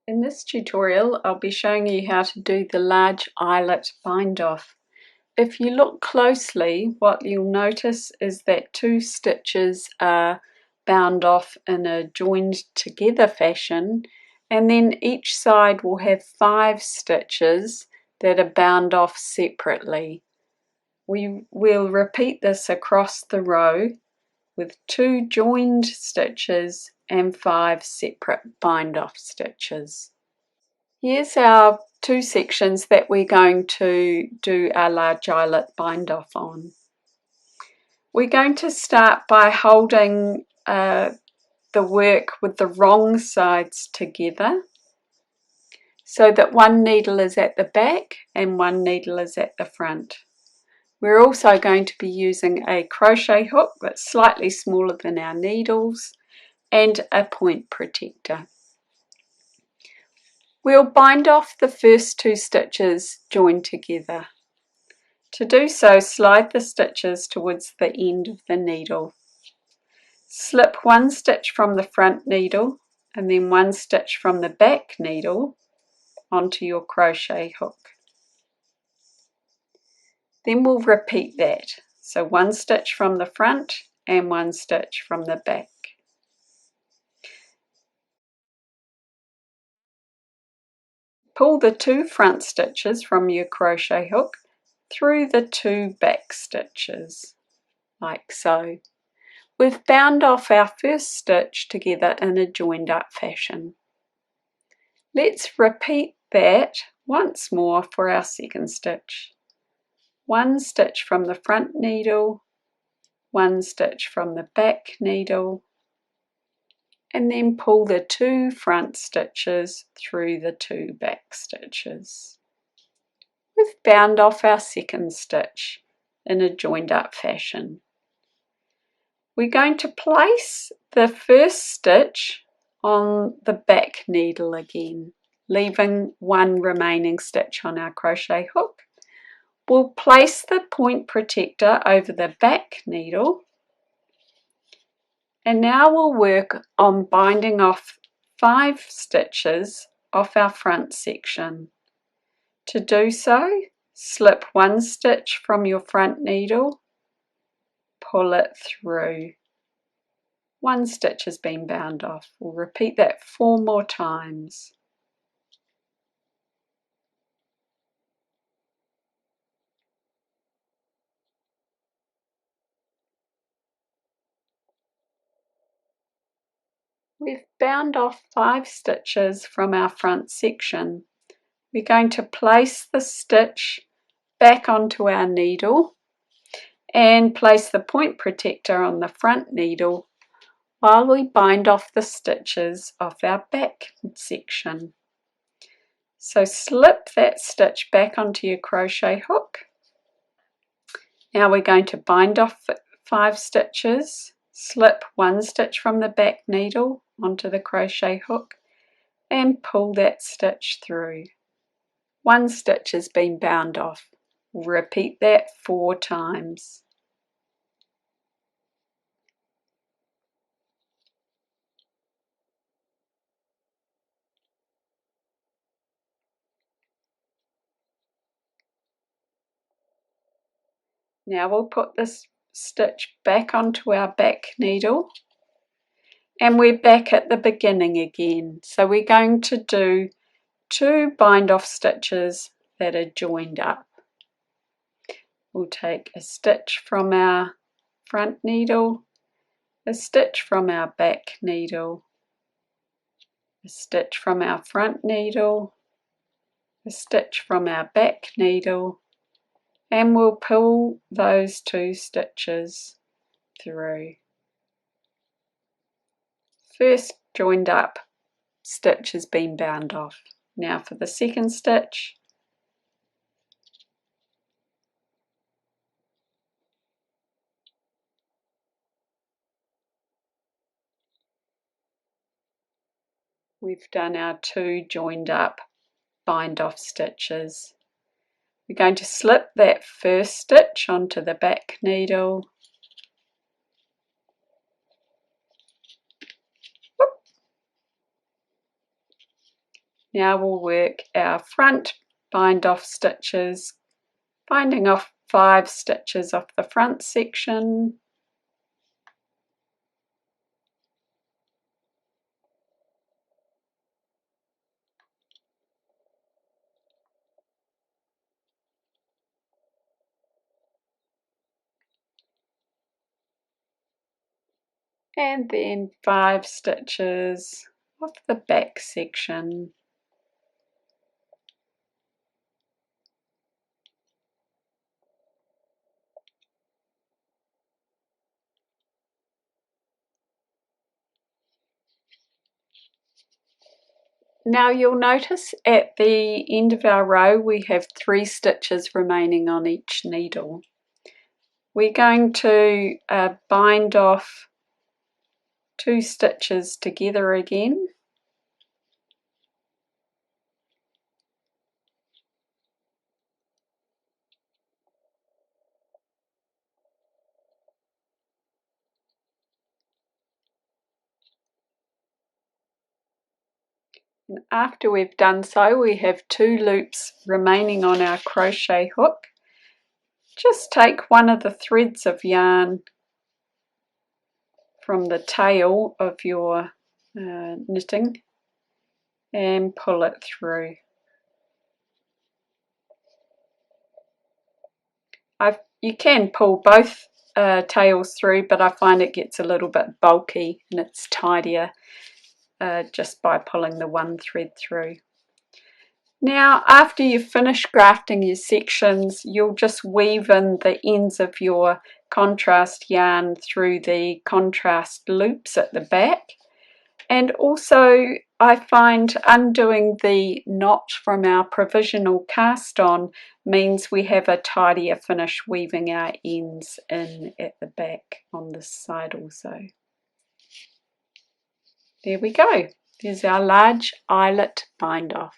In this tutorial, I'll be showing you how to do the large eyelet bind off. If you look closely, what you'll notice is that 2 stitches are bound off in a joined together fashion, and then each side will have 5 stitches that are bound off separately. We will repeat this across the row with 2 joined stitches and 5 separate bind off stitches. Here's our 2 sections that we're going to do our large eyelet bind off on. We're going to start by holding the work with the wrong sides together so that one needle is at the back and one needle is at the front. We're also going to be using a crochet hook that's slightly smaller than our needles and a point protector. We'll bind off the first 2 stitches joined together. To do so, slide the stitches towards the end of the needle. Slip 1 stitch from the front needle and then 1 stitch from the back needle onto your crochet hook. Then we'll repeat that. So 1 stitch from the front and 1 stitch from the back. Pull the 2 front stitches from your crochet hook through the 2 back stitches, like so. We've bound off our first stitch together in a joined up fashion. Let's repeat that once more for our second stitch. 1 stitch from the front needle, 1 stitch from the back needle, and then pull the 2 front stitches through the 2 back stitches. We've bound off our second stitch in a joined up fashion. We're going to place the first stitch on the back needle again, leaving 1 remaining stitch on our crochet hook. We'll place the point protector over the back needle, and now we'll work on binding off 5 stitches off our front section. To do so, slip 1 stitch from your front needle, pull it through. 1 stitch has been bound off. We'll repeat that 4 more times. We've bound off 5 stitches from our front section. We're going to place the stitch back onto our needle and place the point protector on the front needle while we bind off the stitches off our back section. So slip that stitch back onto your crochet hook. Now we're going to bind off 5 stitches, slip 1 stitch from the back needle onto the crochet hook and pull that stitch through. 1 stitch has been bound off. Repeat that 4 times. Now we'll put this stitch back onto our back needle and we're back at the beginning again. So we're going to do 2 bind off stitches that are joined up. We'll take a stitch from our front needle, a stitch from our back needle, a stitch from our front needle, a stitch from our back needle, and we'll pull those 2 stitches through. First joined up stitch has been bound off. Now for the second stitch. We've done our 2 joined up bind off stitches. We're going to slip that first stitch onto the back needle, Now we'll work our front bind off stitches, binding off 5 stitches off the front section. And then 5 stitches off the back section. Now you'll notice at the end of our row we have 3 stitches remaining on each needle. We're going to bind off 2 stitches together again. And after we've done so, we have 2 loops remaining on our crochet hook. Just take one of the threads of yarn from the tail of your knitting and pull it through. You can pull both tails through, but I find it gets a little bit bulky and it's tidier just by pulling the one thread through. Now after you've finished grafting your sections, you'll just weave in the ends of your contrast yarn through the contrast loops at the back. And also I find undoing the knot from our provisional cast on means we have a tidier finish weaving our ends in at the back on this side also. There we go. There's our large eyelet bind off.